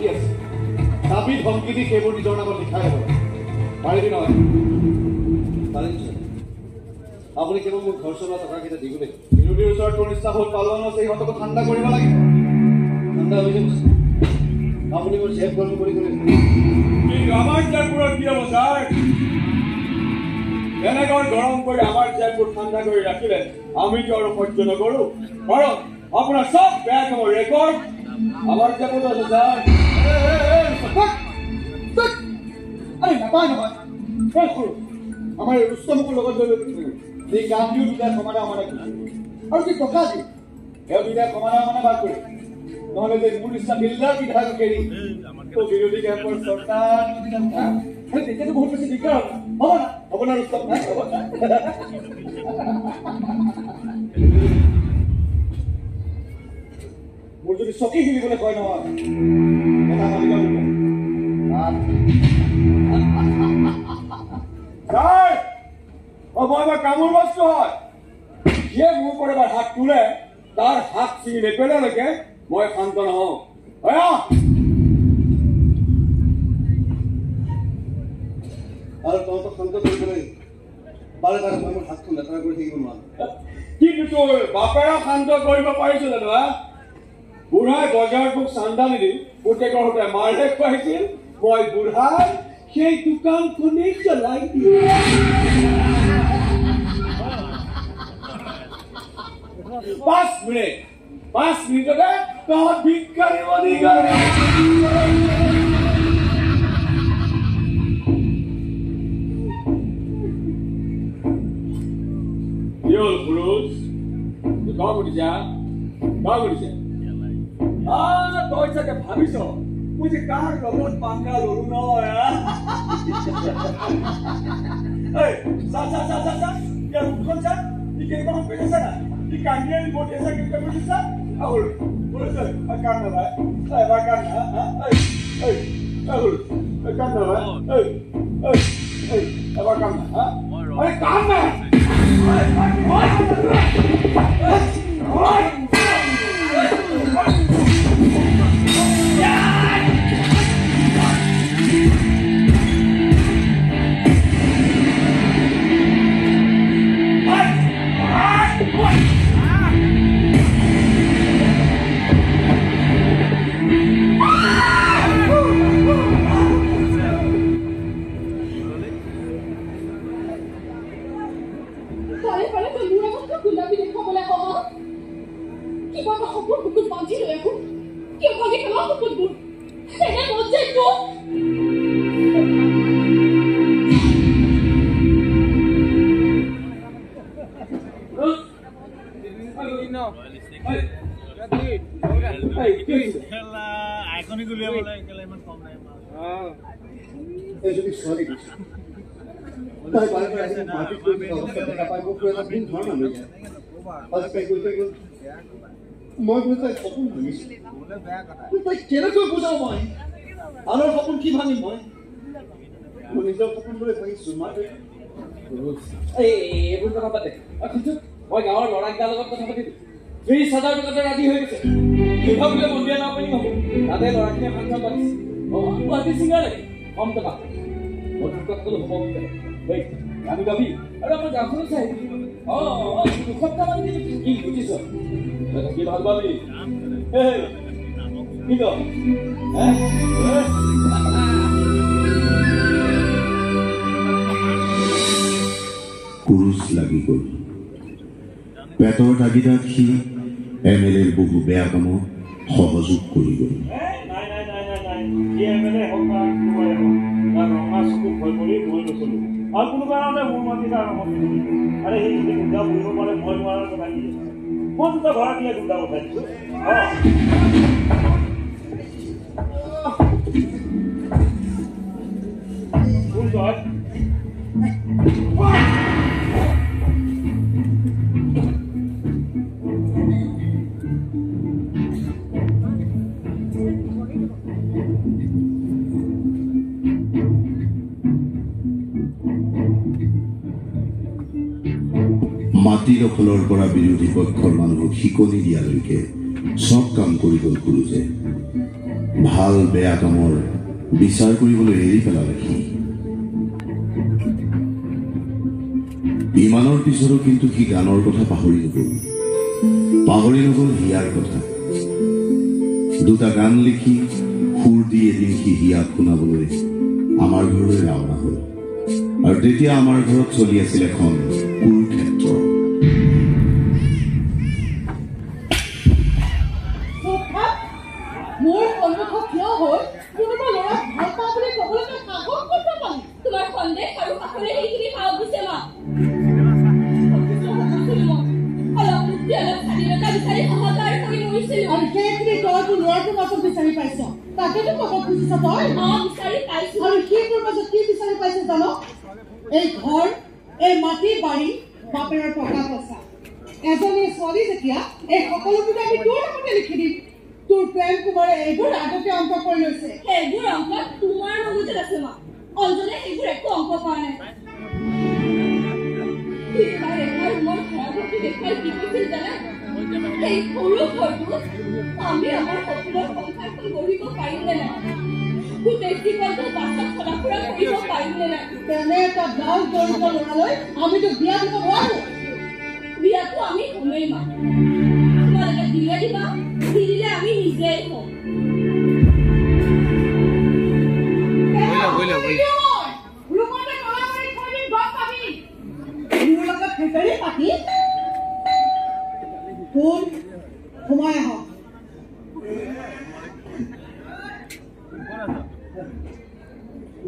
বাকী আছে দাবী ধমকি দি সেইবোৰ নিজৰ নামত লিখাই হ'ব পাৰিবি নহয় আপুনি কেৱল মোক ঘৰ চলোৱা টকাকেইটা দিব লাগিব বিৰোধীৰ ওচৰত তোৰ নিচিনা হ'ল পালোৱান আছে সিহঁতকো ঠাণ্ডা কৰিব লাগিব ঠাণ্ডা হৈ যাব আপুনি মোৰ জেব গৰম কৰি গ'লে আমাৰ জেববোৰত কি হ'ব ছাৰ এনেকৈ গৰম কৰি আমাৰ জেববোৰ ঠাণ্ডা কৰি ৰাখিলে আমিতো আৰু সহ্য নকৰোঁ কাৰণ আপোনাৰ চব বেয়া কামৰ ৰেকৰ্ড আমাৰ জেবত আছে ছাৰ আৰে নাপায় নহয় আমাৰ এই ৰুস্তমুখৰ লগত লৈ যি কাম দিও দুটাই সমানে সমানে আৰু যি টকা দিওঁ সেই দুটাই সমানে সমানে ভাগ কৰি নহ'লে যে মোৰ নিচিনা বিল্ডাৰ বিধায়ক এৰি বিৰোধী কেম্পৰ চৰকাৰ তেতিয়াতো বহুত বেছি দিগদাৰ হ'ব না ৰুস্তম মোৰ যদি চকী খেলিবলৈ কয় নহয় এটা মালিকৰ মই কামোৰ বস্তু হয় যিয়ে মোৰ ওপৰত এবাৰ হাত তোলে তাৰ হাত ছিঙি নেপেলালৈকে মই শান্ত নহওঁ আৰু তহঁতক শান্ত কৰিবলৈ বাৰে বাৰে মই মোৰ হাতখন লেতেৰা কৰি থাকিব নোৱাৰো কিন্তু তোৰ বাপেৰক শান্ত কৰিব পাৰিছো জানো বুঢ়াই বজাৰত মোক চান্দা নিদি পুতেকৰ সৈতে মাৰহে খুৱাইছিল মই বুঢ়াই সেই দোকানখনেই চলাই দিওঁ 5 মিনিটতে তহঁত ভিক্ষাৰী বনি গ'ল পুৰুষ তই চাগে ভাবিছ মই যে কাৰ লগত পাংগা ললো নহয় কান্দিয়ানি বটি আছে কিন্তু বুজিছা আহুল বুঝছে কান্না ভাই এবার কান্না আহুল কান্না ভাই এবার কান্না আরে কান্না মই বুঝাই সপোন ভাঙিছো তই কেনেকৈ বুজাও মই আনৰ সপোন কি ভাঙিম মই নিজৰ সপোন বোলে ভাঙিছো এইবোৰ কথা পাতে মই গাঁৱৰ ল'ৰাকেইটাৰ লগত কথা পাতিলো 30,000 টকাতে ৰাজি হৈ গৈছে কিবা বোলে মন্দিৰ নাপানি হ'ব তাতে ল'ৰাখিনিয়ে ফাংচন পাতিছে গুৱাহাটী ছিংগাৰ লাগে কম টকা মই সকলো হ'ব আমি গাবি আৰু আমাৰ গাঁওখনত চাই দুসপ্তাহ মান কি বুজিছ কি ভাল পাবি কি ক কুৰুচ লাগি গ'ল পেটৰ তাগিদাত সি MLAৰ বহু বেয়া কামত সহযোগ কৰি গ'ল আৰু কোনো কাৰণে মোৰ মাটি আৰে সেই যদি গুণ্ডা বুজিব পাৰে মই নোৱাৰাৰ কথা কি মই দুটা ঘৰত দিয়ে গুণ্ডা পঠাই দিছো মাটি দখলৰ পৰা বিৰোধী পক্ষৰ মানুহক শিকনি দিয়ালৈকে চব কাম কৰি গ'ল কুৰুজে ভাল বেয়া কামৰ বিচাৰ কৰিবলৈ এৰি পেলালে সি। ইমানৰ পিছতো কিন্তু সি গানৰ কথা পাহৰি নগ'ল হিয়াৰ কথা। দুটা গান লিখি সুৰ দি এদিন সি হিয়াক শুনাবলৈ আমাৰ ঘৰলৈ ৰাওনা হ'ল। আৰু তেতিয়া আমাৰ ঘৰত চলি আছিল এখন কুৰুক্ষেত্ৰ। মোৰ সন্মুখত থিয় হৈ কোনোবা ল'ৰাক ভাল পাওঁ বুলি ক'বলৈ তই সাহস কৰিব পাৰি? তোমাৰ সন্দেহ আৰু সাহসে সেইখিনি সাহস দিছে মা। আৰু সেইখিনি তইতো ল'ৰাটোৰ মাজত বিচাৰি পাইছ, তাকেতো ক'ব খুজিছ তই? বিচাৰি পাইছো। আৰু সেইটোৰ মাজত কি বিচাৰি পাইছ জানো? এই ঘৰ, এই মাটি বাৰী, বাপেৰৰ টকা পইচা। এজনী ছোৱালী যেতিয়া এই সকলোবোৰ আমি তোৰ নামতে লিখি দিম। তোৰ প্ৰেম কুমাৰে এইবোৰ আগতে অংক কৰি লৈছে। সেইবোৰ অংক তোমাৰ মগজুত আছে মা। অঞ্জনে সেইবোৰ একো অংক কৰা নাই। এই সৰু ঘৰটো আমি আমাৰ সপোনৰ সংসাৰখন গঢ়িব পাৰিমনে নাই? গোটেই জীৱনটো বাছত চলাফুৰা কৰিব পাৰিমনে নাই? তেনে এটা গাঁও গঢ়িব ল'ৰালৈ আমিতো বিয়া দিব নোৱাৰো। বিয়াটো আমি হ'মেই মা। তোমালোকে দিলে দিবা, দিলে আমি নিজেই হ'ম। সোমাই আহক।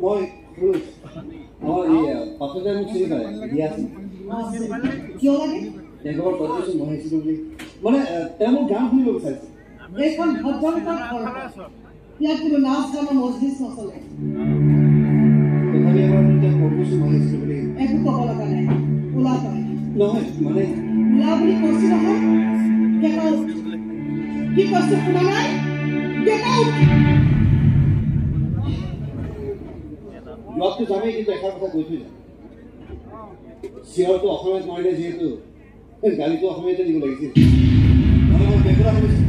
মই পাছতে মোক চিনি পায় দিয়া আছে। কিয় লাগে? তেওঁলোকৰ পদটো মই আহিছিলোঁ বুলি মানে তেওঁ মোক গান শুনিব বিচাৰিছে। এইখন ভদ্ৰলোকৰ ঘৰ। ইয়াত কোনো নাচ গান মছজিদ নচলে। তথাপি এবাৰ তেওঁ পদটো মই আহিছিলোঁ বুলি একো ক'ব লগা নাই। ওলা তই। নহয় মানে ওলা বুলি কৈছো নহয়। Get out! কি কৈছো শুনা নাই? Get out! যোৱাতটো যামেই, কিন্তু এষাৰ কথা কৈ থৈ যাম। চিঞৰটো অসমীয়াত মাৰিলে যিহেতু গালিটো অসমীয়াতে দিব লাগিছিল। মানে মই বেগুৰা শুনিছোঁ।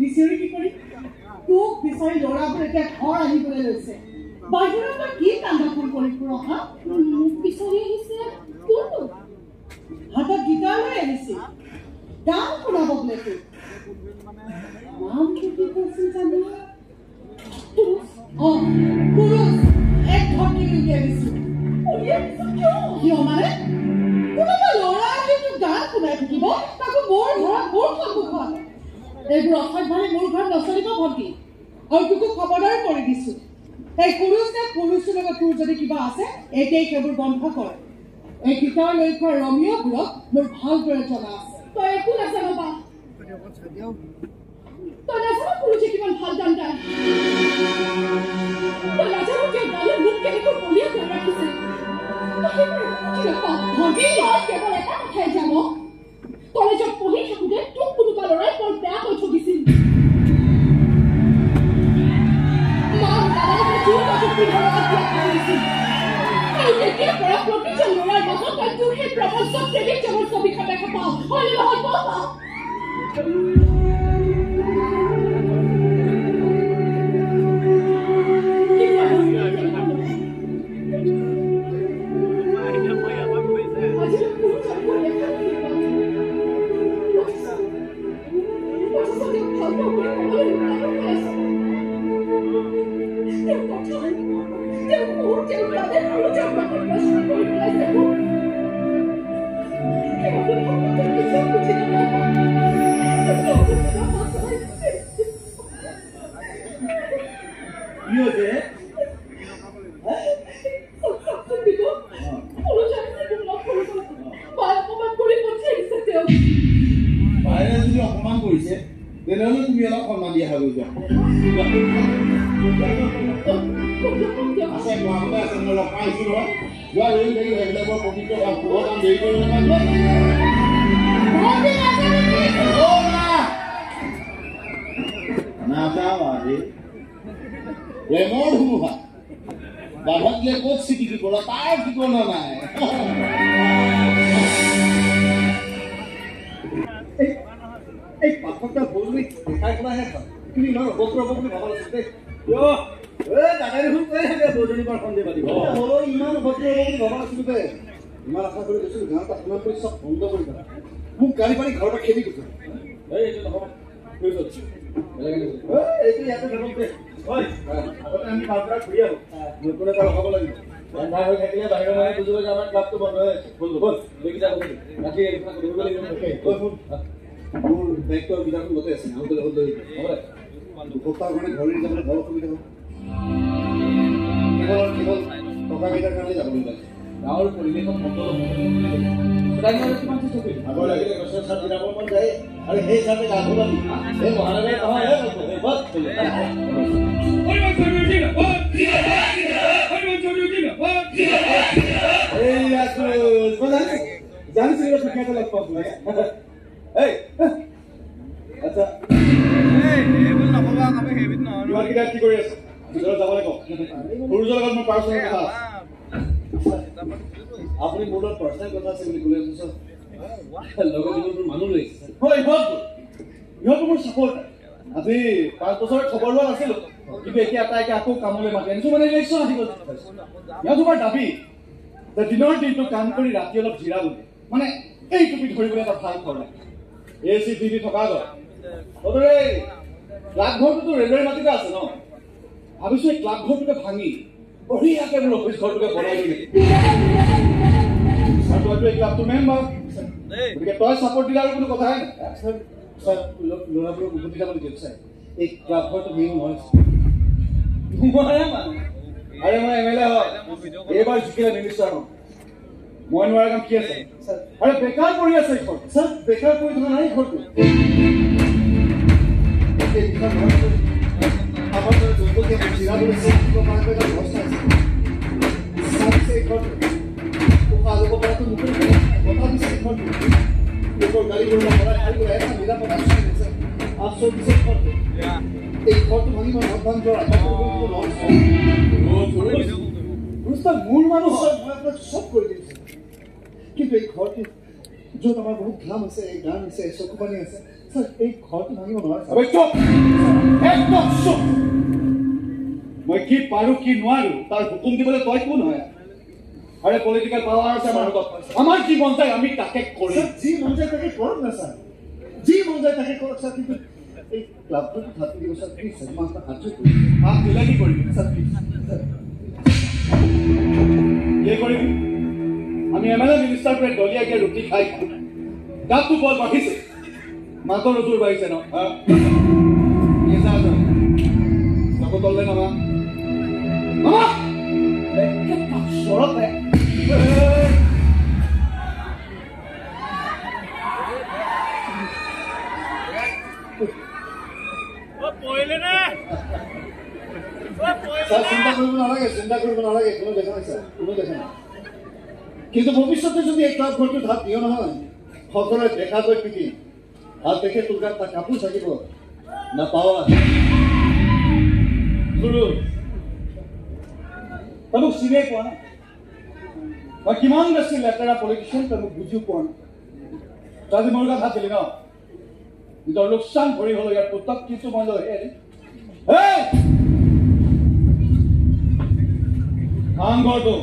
বিচাৰি কি কৰি তোক বিচাৰি ল'ৰাবোৰ এতিয়া ঘৰ আহিবলৈ লৈছে। বাহিৰৰ পৰা কি কান্দা কৰি ফুৰ হা? মোক বিচাৰি আহিছে কোনটো? হাতত গীটাৰ লৈ আহিছে, গান শুনাব বোলে তোক। নামটো কি কৈছিল জানো? কুৰুচ। এক ঘৰটি উলিয়াই দিছো। কিয় মানে? কোনোবা ল'ৰা আহি তোক গান শুনাই থাকিব, তাকো মোৰ ঘৰত মোৰ সন্মুখত। এইবোৰ অসভ্যালি মোৰ ঘৰত নচলিব ভণ্টি। আৰু তোকো খবৰদাৰ কৰি দিছো, এই পুৰুষৰ লগত তোৰ যদি কিবা আছে এতিয়াই সেইবোৰ বন্ধ কৰ। এই গীটাৰ লৈ খোৱা ৰমিঅ'বোৰক মোৰ ভালদৰে জনা আছে। তই একো নাজানো বা। তই নাজানো পুৰুষে কিমান ভাল গান গায়। তই নাজানো যে গানে মোক কেনেকৈ বলিয়া কৰি ৰাখিছে। ভণ্টি তই কেৱল এটা কথাই জান, কলেজত পঢ়ি থাকোঁতে তোক কোনোবা ল'ৰাই বৰ বেয়া কৈ থগিছিল। তেতিয়াৰ পৰা প্ৰতিজন ল'ৰাৰ মাজত তই তোৰ সেই প্ৰবঞ্চ প্ৰেমিক জনৰ ছবিখন দেখা পাওঁ। হয়নে নহয় কওঁ? অপমান কৰিছে তেনেহ'লে তুমি অলপ সন্মান দিয়া হৈ যোৱা। আছে মামতে আছে মই লগ পাইছোঁ নহয়। যোৱা ৰৈ থাকি সেইবিলাকৰ পবিত্ৰ শুভ কাম দেৰি কৰি নাযাওঁ আজি প্ৰেমৰ ধুমুহা বাধা দিলে ক'ত চিটি দিব তাৰ ঠিকনা নাই এই পাঠকটা বলবি দেখাই পেলাইহে ভাল কিন্তু ইমান অৱসৰ হ'ব বুলি ভবা নাছিল দেই দাদাই দেখোন কৈ থাকে বৌজনী বাৰ সন্দেহ পাতিব হ'লেও ইমান অভদ্ৰ হ'ব বুলি ভবা নাছিলো দে ইমান আশা কৰি গৈছিলো গাঁৱত আপোনাৰ কৰি চব বন্ধ কৰি পেলাই মোক গাড়ী পানী ঘৰৰ পৰা খেদি গৈছে এইটো নহ'ব এইটো ইয়াতে ধৰক দে আগতে আমি তাৰ পৰা ঘূৰি আহোঁ নতুন এটা ৰখাব লাগিব ৰন্ধা হৈ থাকিলে বাহিৰৰ মানুহে বুজিব যে আমাৰ ক্লাবটো বন্ধ হৈ আছে বল বল দেখি যাব ৰাতি ধৰিব লাগিব মোৰ বেগটো বিধানটো গোটেই আছে আহোঁতে লগত লৈ হ'ব দুসপ্তাহ কাৰণে ঘৰলৈ যাবলৈ বৰ অসুবিধা হ'ব কেৱল টকা কেইটাৰ কাৰণে যাব লাগিব গাঁৱৰ পৰিৱেশত আগৰ লাগিলে গছৰ চাৰ জিৰাবৰ মন যায় আৰু সেই চাৰে গা ধুব এই মহানগৰ নহয় জানিছিলো সুখীয়াকে লগ পাব আচ্ছা কি কৰি আছে ভিতৰত যাবলৈ কওক সূৰ্যৰ লগত মোৰ পাৰ্চনেল কথা আপুনি মোৰ লগত পাৰ্চনেল কথা আছে বুলি ক'লে লগত মোৰ মানুহ লৈছে হয় ইহঁতো মোৰ চাপৰ্টাৰ আজি 5 বছৰ খবৰ লোৱা নাছিলো কিন্তু এতিয়া তাইকে আকৌ কামলৈ মাতি আনিছো মানে ইলেকশ্যন আহি গ'ল ইহঁত তোমাৰ দাবী যে দিনৰ দিনটো কাম কৰি ৰাতি অলপ জিৰা বুলি মানে এই টুপি ধৰিবলৈ এটা ভাল ঘৰ নাই AC TV থকা ঘৰ তদৰে ক্লাব ঘৰটোতো ৰেলৱেৰ মাটিতে আছে ন ভাবিছো এই ক্লাব ঘৰটোকে ভাঙি বঢ়িয়াকে মোৰ অফিচ ঘৰটোকে বনাই দিলে আৰু তইতো এই ক্লাবটোৰ মেম্বাৰ গতিকে তই চাপৰ্ট দিলে আৰু কোনো কথাই নাই ল'ৰাবোৰক উভতি যাব দিছিল চাই এই ক্লাব ঘৰটো ভেঙিব নোৱাৰে আৰে মই MLA হয় এইবাৰ জিকিলে মিনিষ্টাৰ হম মই নোৱাৰা কাম কি আছে আৰে বেকাৰ কৰি আছে এই ঘৰটো ছাৰ বেকাৰ কৰি থকা নাই ঘৰটো আমাৰ জৈৱকে জিৰাবলৈ চিকিব পৰাকৈ এটা ব্যৱস্থা আছে চাবিছে এই ঘৰটো টকা ল'ব পৰাটো মুখে কথা দিছে এই ঘৰটো লোকৰ গাড়ীবোৰ ভৰাই খাই গৈ এটা নিৰাপদ আশ্ৰয় দিছে আশ্ৰয় দিছে এই ঘৰটো ভাঙি মই ভগৱান যোৱাৰ মোৰ মানুহ হয় মই আপোনাক চব কৰি দিছোঁ কিন্তু এই ঘৰটো য'ত আমাৰ বহুত ঘাম আছে এই গান আছে চকু পানী আছে ছাৰ এই ঘৰটো ভাঙিব নোৱাৰে মই কি পাৰো কি নোৱাৰো তাৰ হুকুম দিবলৈ তই কোন হয় আৰে পলিটিকেল পাৱাৰ আছে আমাৰ হাতত আমাৰ যি মন যায় আমি তাকে কৰিম যি মন যায় তাকে কৰক না ছাৰ যি মন যায় তাকে কৰক ছাৰ কিন্তু এই ক্লাবটোতো থাকি দিব ছাৰ প্লিজ ছাৰ মই আপোনাক সাহায্য কৰিম দিলে কি কৰিবি ছাৰ প্লিজ কি কৰিবি আমি MLA মিনিষ্টাৰ কৰি দলিয়াকে ৰুটি খাই গাতটো বল বাঢ়িছে মাতৰ জোৰ বাঢ়িছে ন তললে নামা চৰতে চিন্তা কৰিব নালাগে কোনো দেখা নাই ছাৰ কোনো দেখা নাই কিন্তু ভৱিষ্যতে যদি এই ক্লাব ঘৰটো ধাপ দিও নহয় সকলোৱে দেখা গৈ পিটি আৰু দেখে তোৰ গাত তাৰ কাপোৰ থাকিব নাপাৱা গুৰু তই মোক চিনিয়ে পোৱা নাই মই কিমান বেছি লেতেৰা পলিটিচিয়ান তই মোক বুজিও পোৱা নাই তই আজি মোৰ গাত হাত দিলি ন নিজৰ লোকচান ভৰি হ'ল ইয়াৰ পুতক কিছু মই লৈ কাম ঘৰটো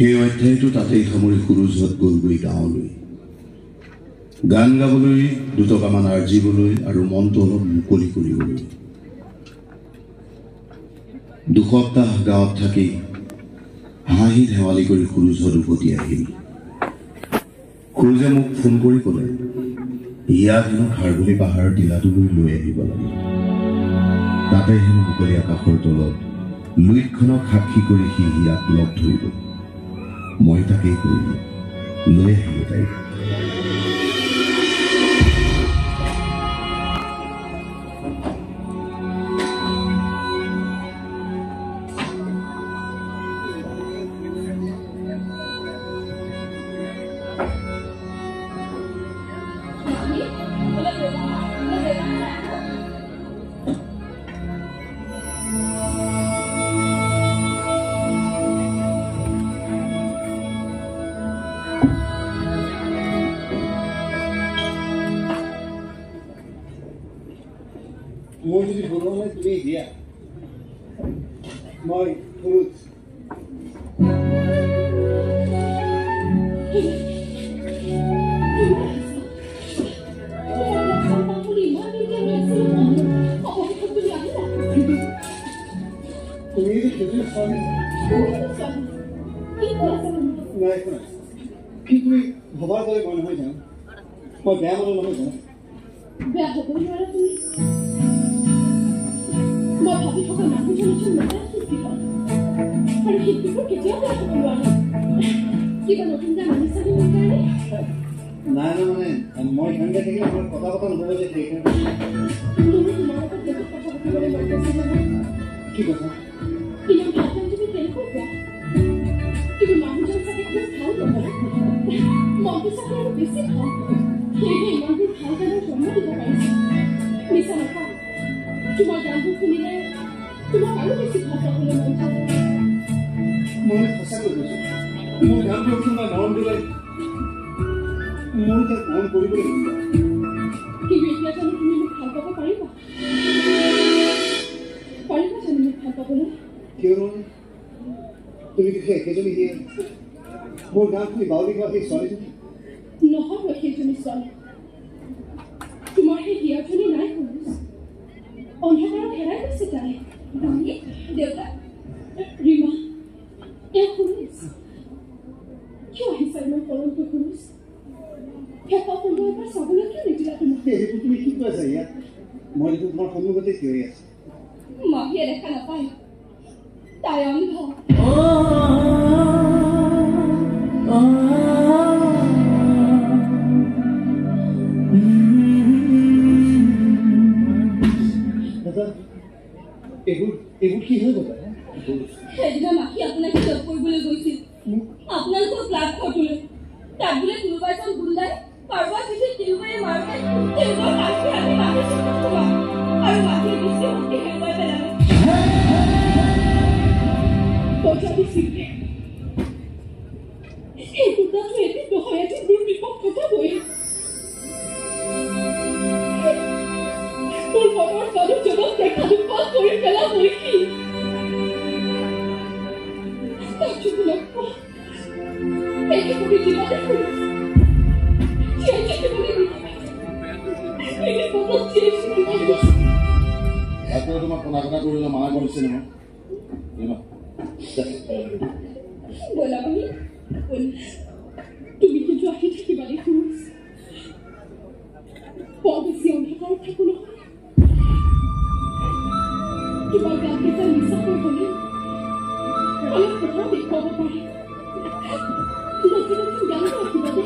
এই অধ্যায়টো তাতেই সামৰি সুৰুজত গ'লগৈ গাঁৱলৈ গান গাবলৈ দুটকামান আৰ্জিবলৈ আৰু মনটো অলপ মুকলি কৰিবলৈ। দুসপ্তাহ গাঁৱত থাকি হাঁহি ধেমালি কৰি সুৰুজত উভতি আহিল। সুৰুজে মোক ফোন কৰি ক'লে ইয়াত হেনো খাৰঘুলি পাহাৰৰ টিলাটোলৈ লৈ আহিব লাগে। তাতে হেনো মুকলি আকাশৰ তলত লুইতখনক সাক্ষী কৰি সি ইয়াক লগ ধৰিব। মই তাকেই কৰিলোঁ, লৈ আহিলোঁ তাইক। মোৰ যদি বনোৱা নাই তুমি দিয়া মই সুৰুজ তুমি যদি ছোৱালী নাই কি তুমি ভবাৰ দৰে মই নহয় জানো মই বেয়া মানুহ নহয় জানো বেয়া হ'ব নোৱাৰা তুমি মই ভাবি থকা মানুহজনচোন নহয় শিক্ষিত আৰু শিক্ষিত কেতিয়াও বেয়া হ'ব নোৱাৰে কিবা নতুন গান আনিছানে মোৰ কাৰণে নাই নাই মানে মই সন্ধ্যা থাকিলে মই কথা কথা নহ'ব যে সেইকাৰণে তুমি তোমাৰ লগত বহুত কথা পাতিবলৈ মন গৈছে নহয় কি কথা কিন্তু ভাবলাম তুমি কেনেকৈ বেয়া কিন্তু মানুহজন চাগে খুব ভাল নহয় মনটো চাগে আৰু বেছি ভাল সেয়েহে ইমানবোৰ ভাল গানৰ জন্ম দিব পাৰিছে মিছা নকওঁ তোমাৰ গানবোৰ শুনিলে তোমাক আৰু বেছি ভাল পাবলৈ মন যায় মই সঁচাকৈ কৈছোঁ মোৰ গানটো তোমাৰ মৰম দিলে মোৰ তাক মৰম কৰিবলৈ মন যায় কিন্তু এতিয়া জানো তুমি মোক ভাল পাব পাৰিবা জানো মোক ভাল পাবলৈ কিয় নহয় তুমি সেই একেজনী দিয়ে মোৰ গান শুনি বাউলি গোৱা সেই ছোৱালীজনী নহ'ব সেইজনী ছোৱালী তোমাৰ সেই হিয়াজনী নাই সুৰুজ অন্ধকাৰত হেৰাই গৈছে তাই দেউতা ৰীমা এয়া সুৰুজ কিয় আহিছা ইমান পৰমটো সুৰুজ হেঁপাহ সময় এবাৰ চাবলৈ কিয় নিদিলা তোমাক সেইটো তুমি কি কৈ আছা ইয়াত মই দেখোন তোমাৰ সন্মুখতে থিয় হৈ আছো মাহীয়ে দেখা নাপায় তাই অন্ধ এইবোৰ কি হৈ গ'ল সেইদিনা মাখি আপোনাক লগ কৰিবলৈ গৈছিল আপোনালোকৰ ক্লাব ঘৰটোলৈ তাত বোলে কোনোবা এজন গুণ্ডাই কাৰোবাৰ পিঠিত তিলুমাৰি মাৰোতে তেওঁলোকৰ কাষে আহি মাখি চকুত সোমাল আৰু মাখিৰ দৃষ্টিশক্তি হেৰুৱাই পেলালে বজাবি চিন্তে এই গুণ্ডাটো এদিন নহয় আজি মোৰ বিপদ ঘটাবই মোৰ মনৰ মানুহজনক দেখা নোপোৱা কৰি পেলাবই কি তাক লগ পোৱা একে কৰি জীৱনে কৰিছে তোমাক শুনা কথা কৰিলে মানা কৰিছে নহয় তুমি কিন্তু আহি থাকিবা দেখোন বৰ বেছি অন্ধকাৰ থাকো নহয় তোমাৰ গান কেইটা নিচাকৈ হলে অলপ কথা দেখুৱাব পাৰে নতুন গান ৰাখিবা দে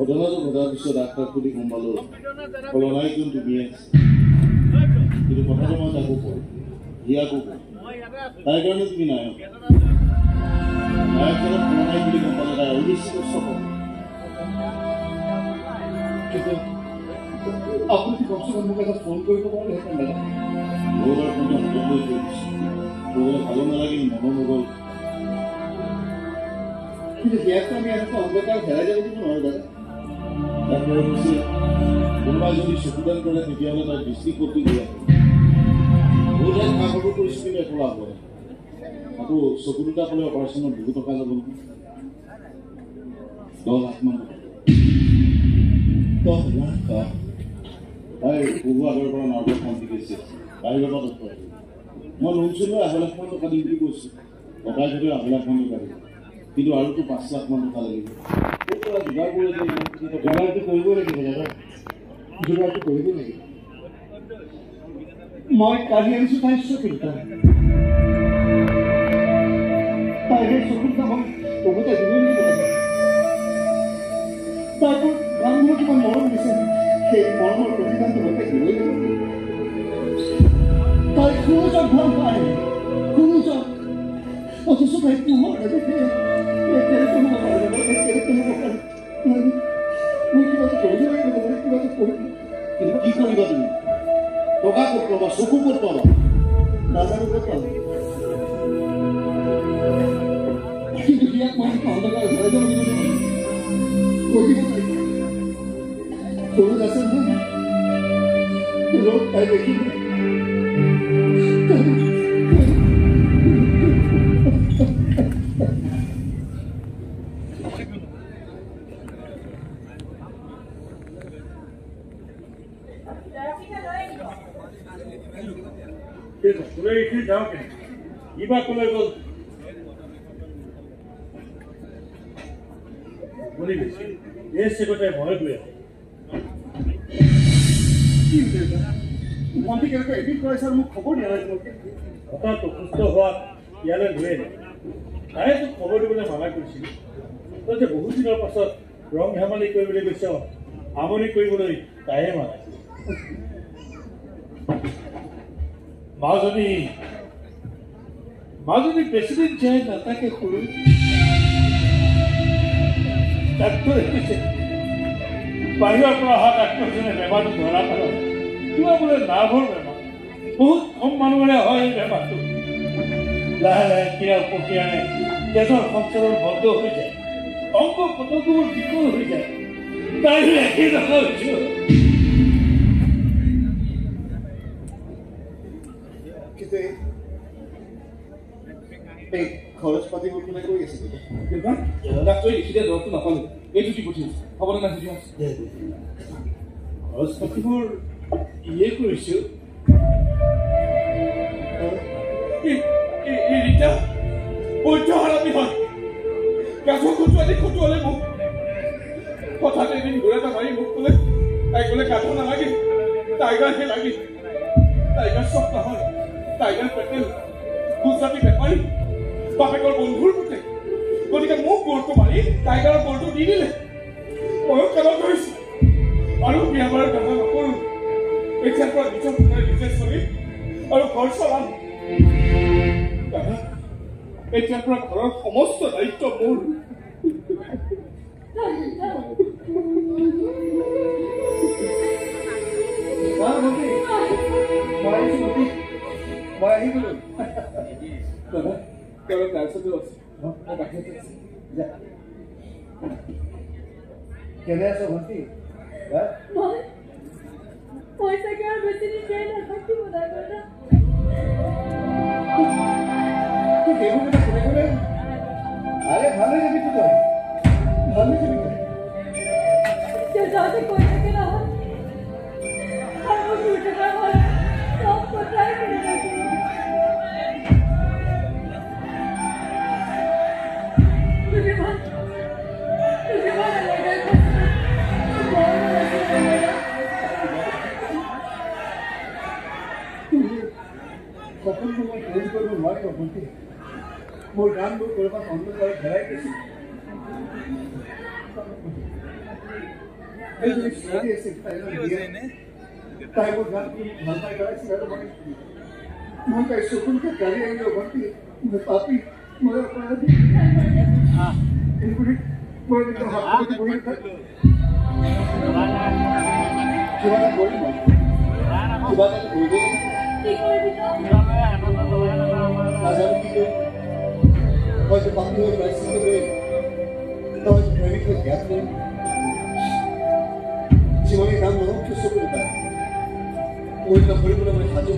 ঘটনাটো ঘটাৰ পিছত ডাক্তৰক সুধি গম পালো কলনাই কোন তুমি কিন্তু কথাটো মই তাকো কওঁ হিয়াকো কওঁ তাইৰ কাৰণে তুমি নায়ক নায়কজনক কলনাই বুলি গম পালে তাই আৰু বেছি কষ্ট পাব কিন্তু আপুনি কমচে কম মোক এটা ফোন কৰিব পাৰিলে বহুত আৰু ফোনটো হাতত লৈ থৈ দিছোঁ ক'বলৈ ভালো নালাগিল মনো নগ'ল কিন্তু হিয়াকটো আমি এনেকুৱা অন্ধকাৰ হেৰাই যাব দিব নোৱাৰোঁ দাদা তাৰপৰে বলছে কোনোবাই যদি চকুদান কৰে তেতিয়াহ'লে তাৰ দৃষ্টিশক্তি দিয়ে বহুত খা খবৰ কৰিছোঁ কিন্তু একো লাভ হয় আকৌ চকু দুটা ক'লে অপাৰেশ্যনত বহু টকা যাব নহয় 10 লাখ মান 10 লাখ তাই বহু আগৰ পৰা নাৰ্ভৰ শান্তি কৰিছে বাহিৰৰ পৰা ডক্টৰ মই লোন চলো 1 লাখ মান টকা দিম বুলি কৈছোঁ টকাৰ যদি 1 লাখ মান টকা দিব কিন্তু আৰুতো 5 লাখ মান টকা লাগিব যোগাৰটো কৰিব লাগিব দাদা যোগাৰটো কৰিব লাগিব মই কালি আনিছোঁ তাইৰ চকুটা তাইৰ চকুটা মই বহুতে দিব লাগিব তাইৰ গানবোৰ কিমান মৰম দিছে সেই মৰমৰ প্ৰতিদানটো মই দিবই লাগিব তাই কোনোজন ভাল পায় কোনোজন অথচ তাই তোমাৰ দেখে কি কৰিবা তুমি টকা ক'ত পাবা চকু ক'ত পাবা নাজানো ক'ত পাবা কিন্তু ইয়াক মই অন্ধকাৰ ঘূৰাই যাব লাগিব কৈ দিব পাৰিব সৰু আছে নহয় ৰ'দ তাই দেখিব যাওঁ কেনে কিবা ক'লে গ'ল বলি বেছি এই চেগতে ভয় গৈ আছে মন্ত্ৰী কেনেকৈ এডিট কৰাইছে আৰু মোক খবৰ দিয়া নাই হঠাৎ অসুস্থ হোৱাত ইয়ালৈ লৈ আহিলে তাই তোক খবৰ দিবলৈ মানা কৰিছিল তই যে বহুত দিনৰ পাছত ৰং ধেমালি কৰিবলৈ গৈছ আমনি কৰিবলৈ তাইহে মানাইছিল মাজনী বেছিদিন যায় নাথাকে সৰু ডাক্তৰে কৈছে বাহিৰৰ পৰা অহা ডাক্তৰজনে বেমাৰটো ধৰা পেলালে কিবা বোলে নাৰ্ভৰ বেমাৰ বহুত কম মানুহৰে হয় এই বেমাৰটো লাহে লাহে ক্ৰিয়া প্ৰক্ৰিয়াৰে তেজৰ সঞ্চালন বন্ধ হৈ যায় অংগ পতংগবোৰ বিকল হৈ যায় তাই একেই দেখা হৈছোঁ খৰচ পাতিবোৰ কোনে কৰি আছে ডাক্তৰে লিখি দিয়া দৰৱটো নাপালো এইটো দি পঠিয়াইছে হ'বনে নাই সুধি আছে খৰচ পাতিবোৰ ইয়ে কৰিছো ৰীতা বৈদ্য হাৰামি হয় গাছৰ খুটুৱালি খুটুৱালে মোক হঠাৎ এদিন ঘূৰা এটা মাৰি মোক ক'লে তাই ক'লে গাধ নালাগে টাইগাৰহে লাগে টাইগাৰ চব নহয় টাইগাৰ পেটেল গুজৰাটী বেপাৰী বাপেকৰ বন্ধুৰ পুতে গতিকে মোক গড়টো মাৰি টাইগাৰৰ গড়টো দি দিলে ময়ো কামত ধৰিছো আৰু বিয়া বাৰৰ কথা নকৰোঁ এতিয়াৰ পৰা নিজৰ নিজে চলি আৰু ঘৰ চলাম এতিয়াৰ পৰা ঘৰৰ সমস্ত দায়িত্ব মোৰ। মই আহি গলো। তাৰপিছতো আছে কেনে আছ ভণ্টি? মই চাগে আৰু বেছি নিশ্চয় নাথাকিব দাদা। আরে ভালো যাবি তো, ভালো যাবি তো। যাতে কই থাকে না আর আমি উঠে না হয় সব কোথায় ফিরে যাবে। তুই ভালো লাগে সকল সময় ফোন করবো নয় বলতে মোর গানবোৰ কৰবাত অন্ধকাৰত হেৰাই গৈছে। তাই মোৰ গানবোৰ ভাল পাই গাইছিল আৰু মই তাই চকুলকে গাড়ী আহিলো ভণ্টি পাপি মই অপৰাধী এইবুলি মই একদম হাতত বহি কিবা এটা কৰিম কিবা এটা কৰিব কি কৰবি তো? নাজানো কি কৰিম। হয়তো পাপি হৈ পাইছিল হয়তো প্ৰেমিক হৈ জ্ঞান কৰিম। জীৱনী গান মনত চকু দুটা মই কৰিবলৈ মই সাজু।